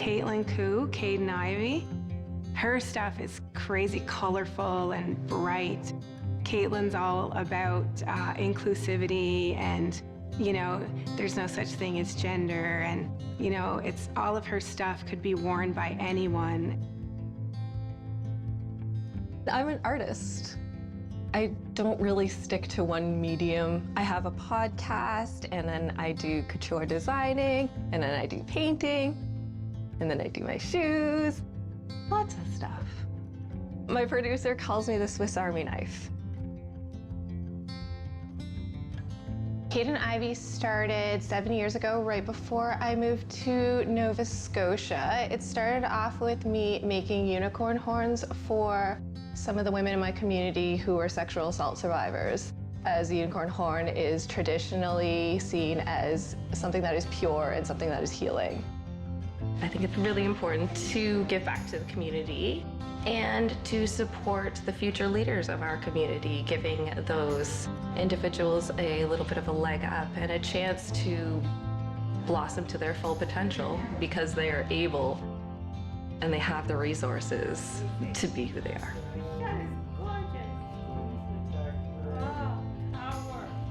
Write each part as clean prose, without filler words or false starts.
Kaidain Ivy. Her stuff is crazy colorful and bright. Caitlin's all about inclusivity and, you know, there's no such thing as gender, and, you know, it's all of her stuff could be worn by anyone. I'm an artist. I don't really stick to one medium. I have a podcast, and then I do couture designing, and then I do painting, and then I do my shoes. Lots of stuff. My producer calls me the Swiss Army knife. Kaidain Ivy started 7 years ago, right before I moved to Nova Scotia. It started off with me making unicorn horns for some of the women in my community who are sexual assault survivors, as the unicorn horn is traditionally seen as something that is pure and something that is healing. I think it's really important to give back to the community and to support the future leaders of our community, giving those individuals a little bit of a leg up and a chance to blossom to their full potential because they are able and they have the resources to be who they are.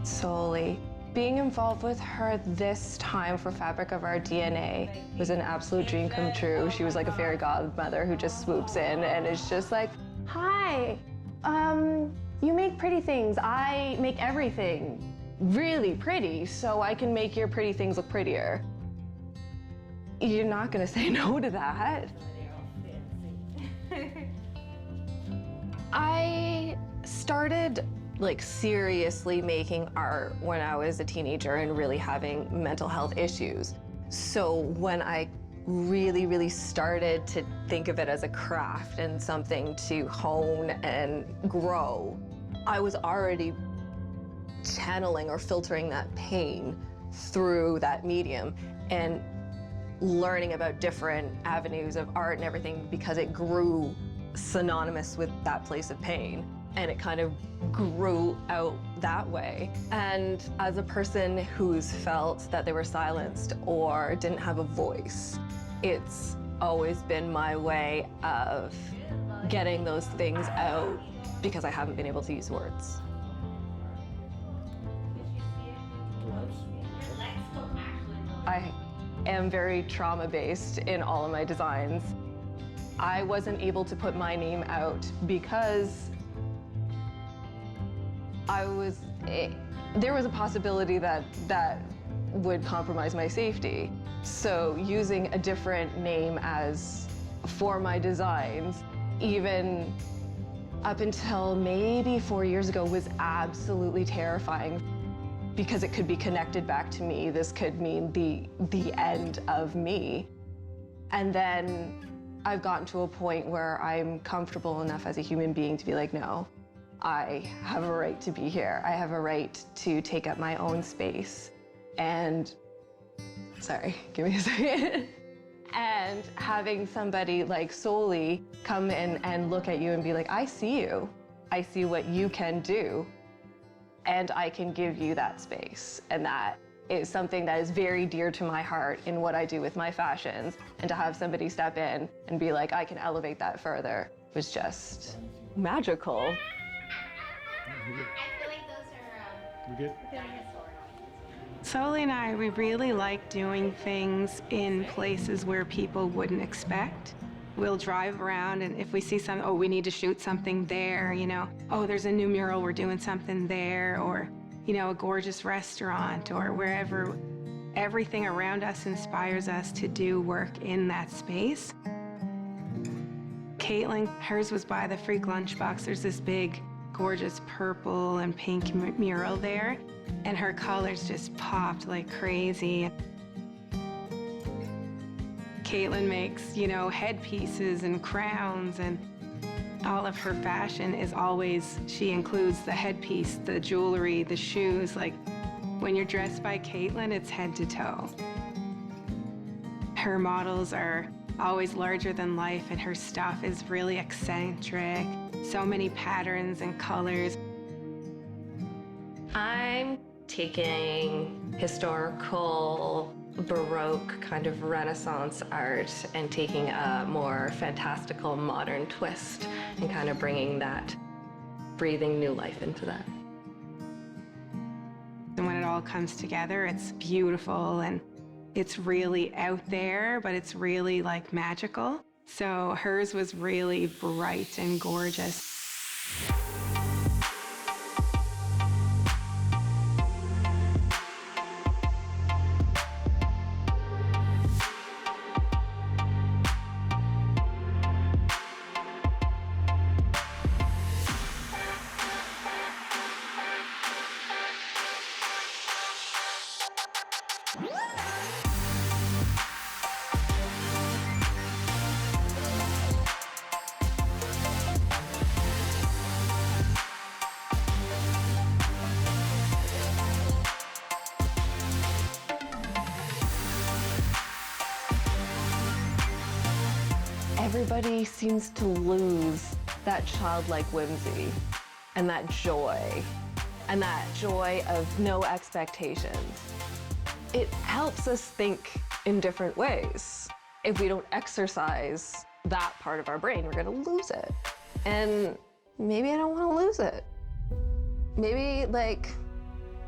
Solely. Being involved with her this time for Fabric of Our DNA was an absolute dream come true. She was like a fairy godmother who just swoops in and is just like, hi, you make pretty things. I make everything really pretty, so I can make your pretty things look prettier. You're not gonna say no to that. I started like seriously making art when I was a teenager and really having mental health issues. So when I really started to think of it as a craft and something to hone and grow, I was already channeling or filtering that pain through that medium and learning about different avenues of art and everything because it grew synonymous with that place of pain. And it kind of grew out that way. And as a person who's felt that they were silenced or didn't have a voice, it's always been my way of getting those things out because I haven't been able to use words. I am very trauma-based in all of my designs. I wasn't able to put my name out because there was a possibility that would compromise my safety. So using a different name for my designs, even up until maybe 4 years ago, was absolutely terrifying because it could be connected back to me. This could mean the end of me. And then I've gotten to a point where I'm comfortable enough as a human being to be like, no, I have a right to be here. I have a right to take up my own space. And, sorry, give me a second. And having somebody like Solely come in and look at you and be like, I see you. I see what you can do. And I can give you that space. And that is something that is very dear to my heart in what I do with my fashions. And to have somebody step in and be like, I can elevate that further was just magical. I feel like those are good? Solely and I, we really like doing things in places where people wouldn't expect. We'll drive around, and if we see something, oh, we need to shoot something there, you know, oh, there's a new mural, we're doing something there, or, you know, a gorgeous restaurant, or wherever. Everything around us inspires us to do work in that space. Caitlin, hers was by the Freak Lunchbox. There's this big, gorgeous purple and pink mural there, and her colors just popped like crazy. Caitlin makes, you know, headpieces and crowns, and all of her fashion is always, she includes the headpiece, the jewelry, the shoes. Like, when you're dressed by Caitlin, it's head to toe. Her models are always larger than life, and her stuff is really eccentric. So many patterns and colors. I'm taking historical Baroque kind of Renaissance art and taking a more fantastical modern twist and kind of bringing that, breathing new life into that. And when it all comes together, it's beautiful and it's really out there, but it's really like magical. So hers was really bright and gorgeous. Everybody seems to lose that childlike whimsy and that joy of no expectations. It helps us think in different ways. If we don't exercise that part of our brain, we're gonna lose it. And maybe I don't wanna lose it. Maybe, like,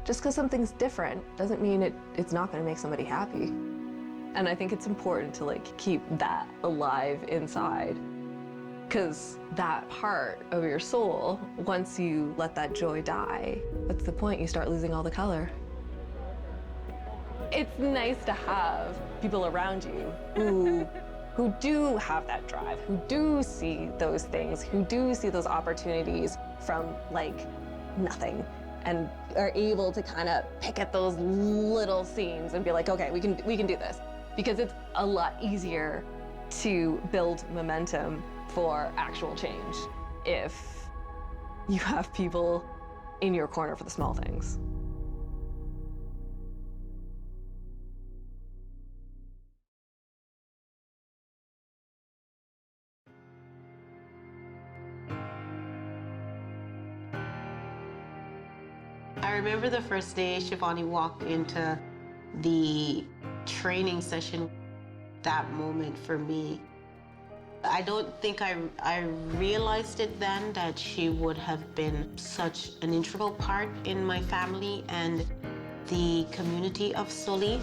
just because something's different doesn't mean it's not gonna make somebody happy. And I think it's important to, like, keep that alive inside. Because that part of your soul, once you let that joy die, what's the point? You start losing all the color. It's nice to have people around you who do have that drive, who do see those things, who do see those opportunities from, like, nothing, and are able to kind of pick at those little scenes and be like, okay, we can do this. Because it's a lot easier to build momentum for actual change if you have people in your corner for the small things. I remember the first day Shivani walked into the training session. That moment for me, I don't think I realized it then that she would have been such an integral part in my family and the community of Sully.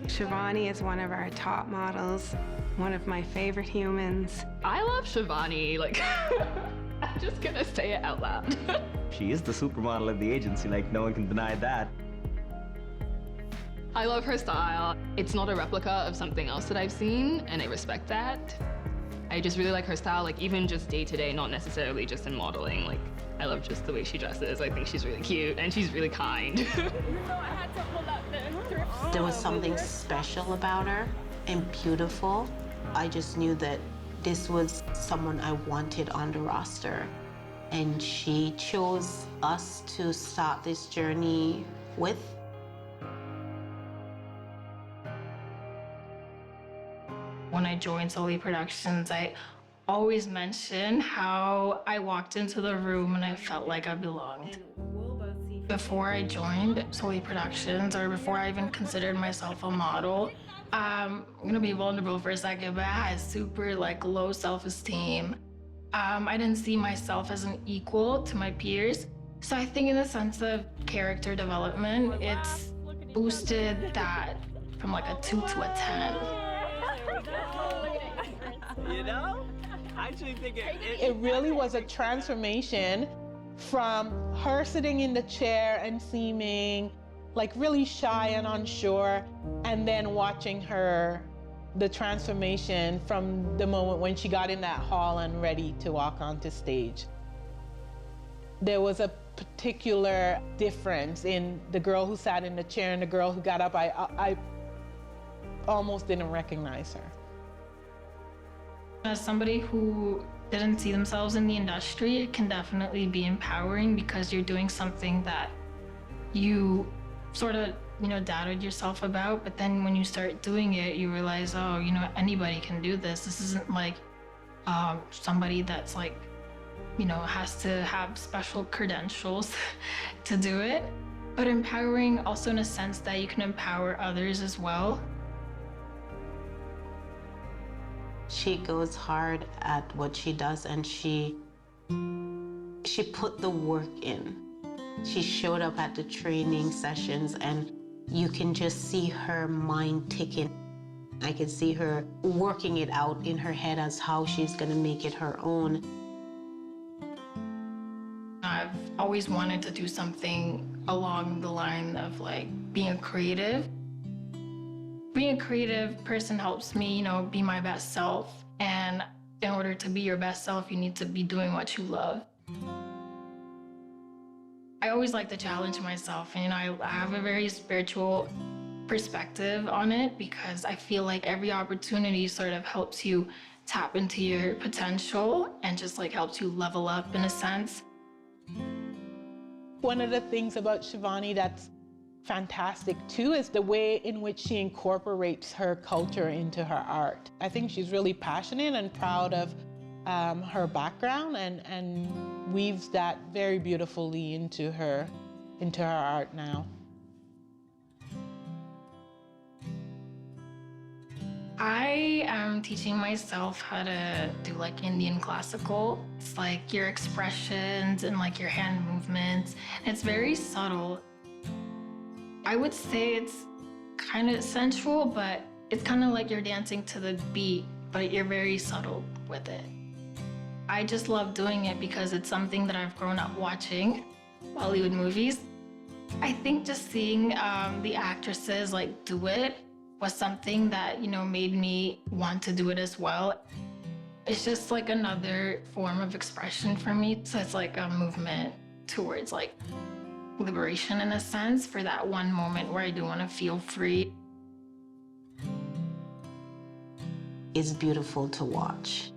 Shivani is one of our top models, one of my favorite humans. I love Shivani, like, I'm just gonna say it out loud. She is the supermodel of the agency, like no one can deny that. I love her style. It's not a replica of something else that I've seen, and I respect that. I just really like her style, like even just day to day, not necessarily just in modeling. Like, I love just the way she dresses. I think she's really cute and she's really kind. There was something special about her and beautiful. I just knew that this was someone I wanted on the roster. And she chose us to start this journey with. When I joined Sully Productions, I always mention how I walked into the room and I felt like I belonged. Before I joined Sully Productions, or before I even considered myself a model, I'm gonna be vulnerable for a second, but I had super low self-esteem. I didn't see myself as an equal to my peers. So I think in the sense of character development, it's boosted that from like a 2 to a 10. You know? I actually think it really was a transformation from her sitting in the chair and seeming like really shy and unsure, and then watching her, the transformation from the moment when she got in that hall and ready to walk onto stage. There was a particular difference in the girl who sat in the chair and the girl who got up. I almost didn't recognize her. As somebody who didn't see themselves in the industry, it can definitely be empowering because you're doing something that you sort of, doubted yourself about, but then when you start doing it, you realize, oh, anybody can do this. This isn't like somebody that's like has to have special credentials to do it. But empowering also in a sense that you can empower others as well. She goes hard at what she does, and she put the work in. She showed up at the training sessions, and you can just see her mind ticking. I can see her working it out in her head as how she's gonna make it her own. I've always wanted to do something along the line of like being a creative. Being a creative person helps me, be my best self. And in order to be your best self, you need to be doing what you love. I always like to challenge myself, and I have a very spiritual perspective on it because I feel like every opportunity sort of helps you tap into your potential and just like helps you level up in a sense. One of the things about Shivani that's fantastic too is the way in which she incorporates her culture into her art. I think she's really passionate and proud of her background and weaves that very beautifully into her art now. I am teaching myself how to do like Indian classical. It's like your expressions and like your hand movements. It's very subtle. I would say it's kind of sensual, but it's kind of like you're dancing to the beat, but you're very subtle with it. I just love doing it because it's something that I've grown up watching, Bollywood movies. I think just seeing the actresses like do it was something that, made me want to do it as well. It's just like another form of expression for me. So it's like a movement towards like liberation in a sense for that one moment where I do want to feel free. It's beautiful to watch,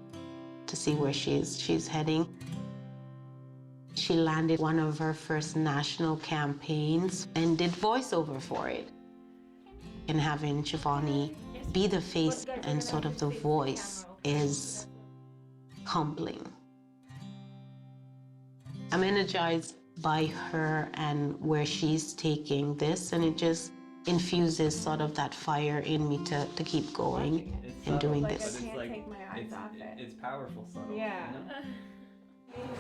to see where she's heading. She landed one of her first national campaigns and did voiceover for it. And having Shivani be the face and sort of the voice is humbling. I'm energized by her and where she's taking this, and it just infuses sort of that fire in me to keep going and doing this. I can't take my eyes off it. It's powerful, subtle. Yeah.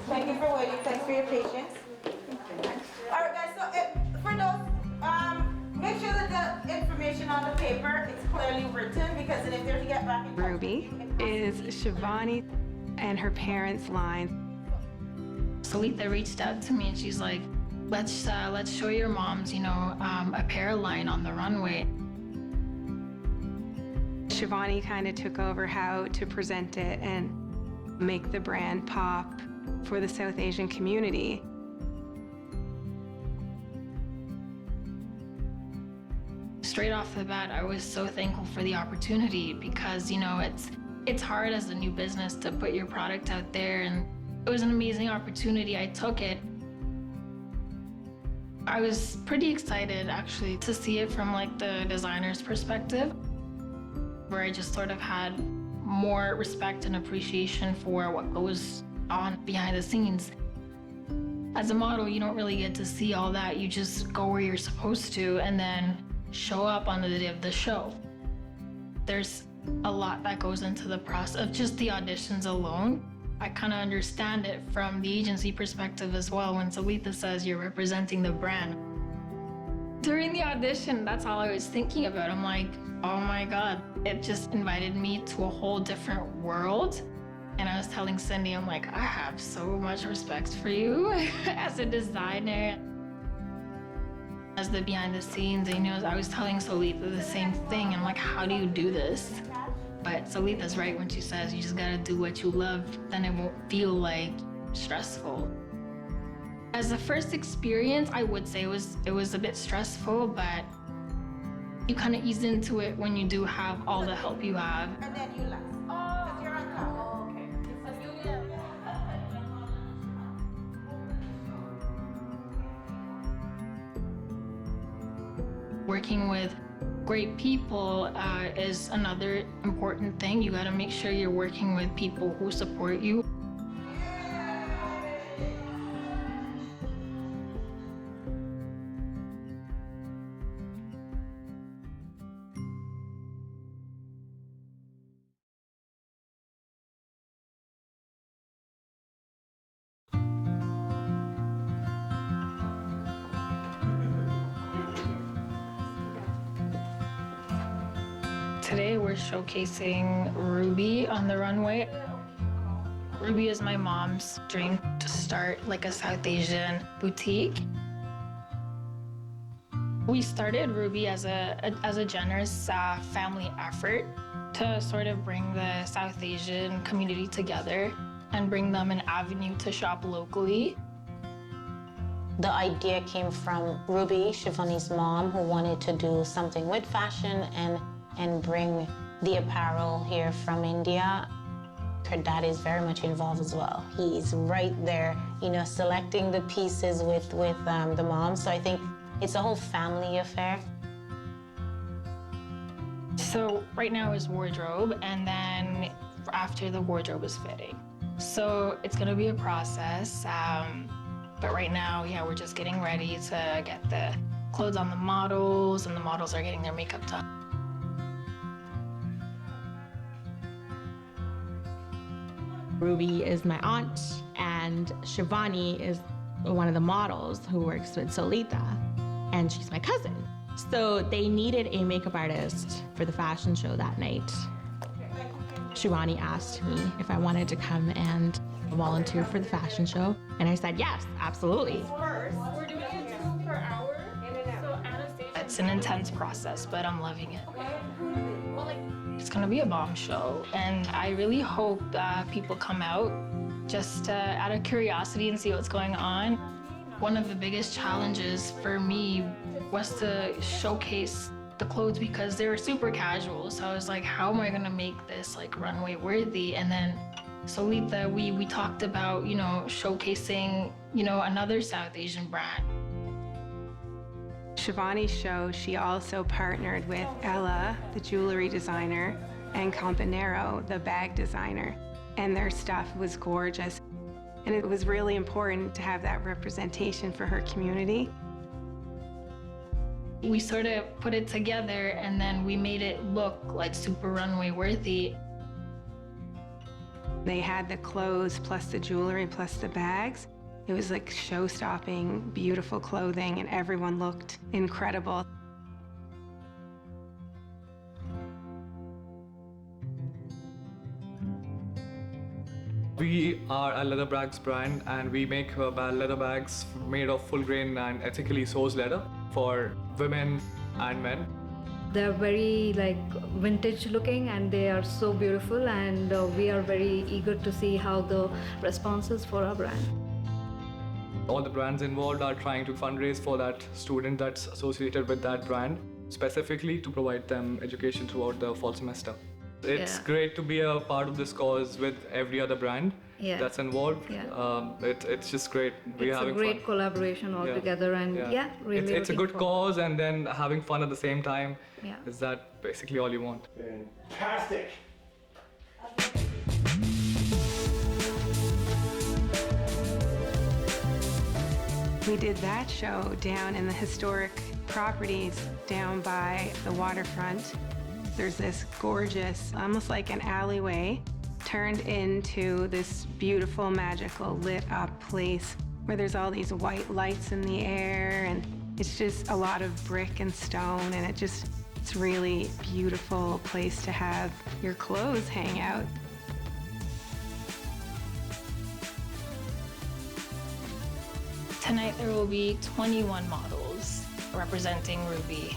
Thank you for waiting. Thanks for your patience. All right, guys. So for those, make sure that the information on the paper is clearly written, because then if they're to get back in touch, Ruby is Shivani and her parents' line. Salita reached out to me and she's like, let's show your moms, apparel line on the runway. Shivani kind of took over how to present it and make the brand pop for the South Asian community. Straight off the bat, I was so thankful for the opportunity because, it's hard as a new business to put your product out there, and it was an amazing opportunity. I took it. I was pretty excited actually to see it from like the designer's perspective, where I just sort of had more respect and appreciation for what goes on behind the scenes. As a model, you don't really get to see all that. You just go where you're supposed to and then show up on the day of the show. There's a lot that goes into the process of just the auditions alone. I kind of understand it from the agency perspective as well when Salita says you're representing the brand. During the audition, that's all I was thinking about. I'm like, oh my God, it just invited me to a whole different world. And I was telling Cindy, I'm like, I have so much respect for you as a designer. As the behind the scenes, I was telling Salita the same thing. I'm like, how do you do this? But Salita's right when she says you just gotta do what you love, then it won't feel like stressful. As a first experience, I would say it was a bit stressful, but you kind of ease into it when you do have all the help you have. and then you last. Because you're on top. Okay. Working with great people is another important thing. You gotta make sure you're working with people who support you. showcasing Ruby on the runway. Ruby is my mom's dream to start like a South Asian boutique. We started Ruby as a generous family effort to sort of bring the South Asian community together and bring them an avenue to shop locally. The idea came from Ruby, Shivani's mom, who wanted to do something with fashion and bring the apparel here from India. Her dad is very much involved as well. He's right there, you know, selecting the pieces with the mom. So I think it's a whole family affair. So right now is wardrobe, and then after the wardrobe is fitting. So it's gonna be a process. But right now, yeah, we're just getting ready to get the clothes on the models, and the models are getting their makeup done. Ruby is my aunt, and Shivani is one of the models who works with Solita, and she's my cousin. So they needed a makeup artist for the fashion show that night. Shivani asked me if I wanted to come and volunteer for the fashion show, and I said yes, absolutely. It's an intense process, but I'm loving it. It's gonna be a bomb show, and I really hope that people come out just out of curiosity and see what's going on. One of the biggest challenges for me was to showcase the clothes because they were super casual. So I was like, how am I gonna make this like runway worthy? And then Solita, we talked about, you know, showcasing, you know, another South Asian brand. Shivani's show, she also partnered with Ella, the jewelry designer, and Campanero, the bag designer. And their stuff was gorgeous. And it was really important to have that representation for her community. We sort of put it together, and then we made it look like super runway worthy. They had the clothes plus the jewelry plus the bags. It was like show-stopping, beautiful clothing, and everyone looked incredible. We are a leather bags brand, and we make leather bags made of full grain and ethically sourced leather for women and men. They're very like vintage looking, and they are so beautiful, and we are very eager to see how the response is for our brand. All the brands involved are trying to fundraise for that student that's associated with that brand, specifically to provide them education throughout the fall semester. It's great to be a part of this cause with every other brand that's involved. It's just great. We're having fun. It's a great collaboration altogether, and really it's a good cause, and then having fun at the same time. Is that basically all you want? Fantastic! We did that show down in the historic properties down by the waterfront. There's this gorgeous, almost like an alleyway, turned into this beautiful, magical, lit up place where there's all these white lights in the air, and it's just a lot of brick and stone, and it's really beautiful place to have your clothes hang out. Tonight there will be 21 models representing Ruby.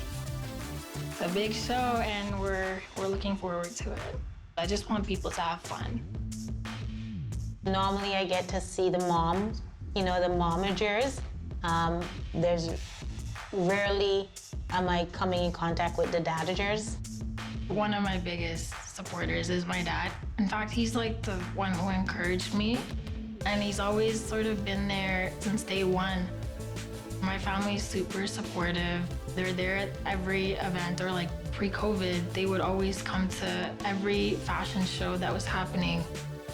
It's a big show, and we're looking forward to it. I just want people to have fun. Normally I get to see the moms, you know, the momagers. There's rarely am I coming in contact with the dadagers. One of my biggest supporters is my dad. In fact, he's like the one who encouraged me, and he's always sort of been there since day one. My family's super supportive. They're there at every event, or like pre-COVID, they would always come to every fashion show that was happening.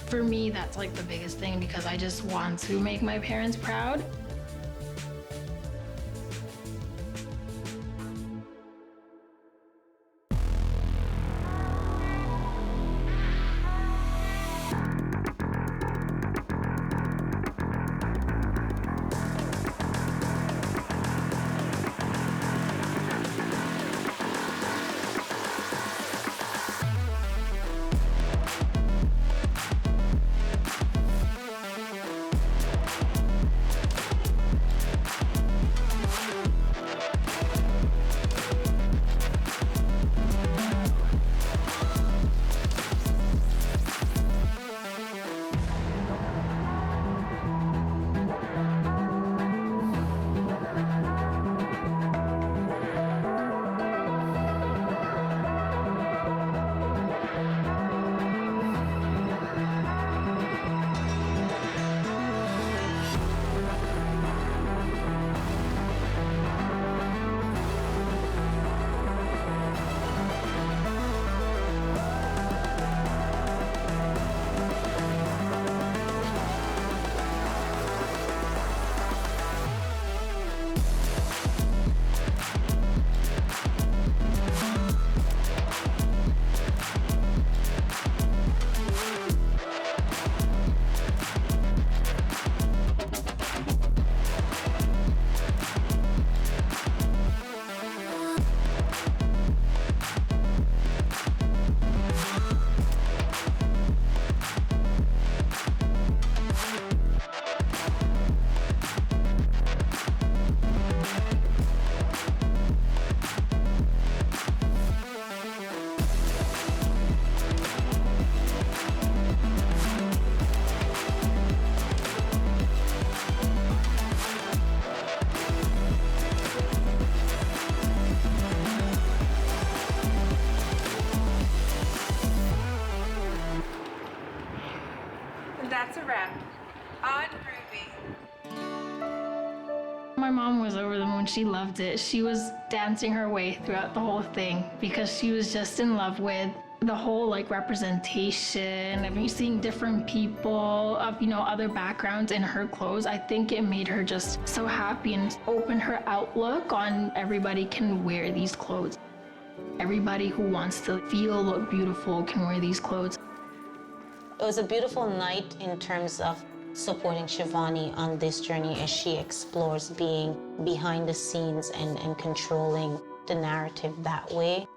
For me, that's like the biggest thing, because I just want to make my parents proud. She loved it. She was dancing her way throughout the whole thing because she was just in love with the whole like representation. I mean, seeing different people of, you know, other backgrounds in her clothes, I think it made her just so happy and opened her outlook on everybody can wear these clothes. Everybody who wants to look beautiful can wear these clothes. It was a beautiful night in terms of supporting Shivani on this journey as she explores being behind the scenes and controlling the narrative that way.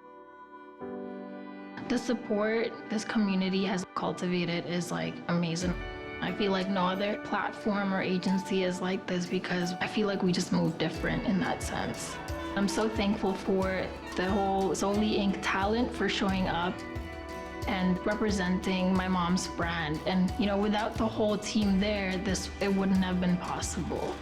The support this community has cultivated is like amazing. I feel like no other platform or agency is like this because I feel like we just move different in that sense. I'm so thankful for the whole Solely Inc. talent for showing up and representing my mom's brand. And you know, without the whole team there, it wouldn't have been possible.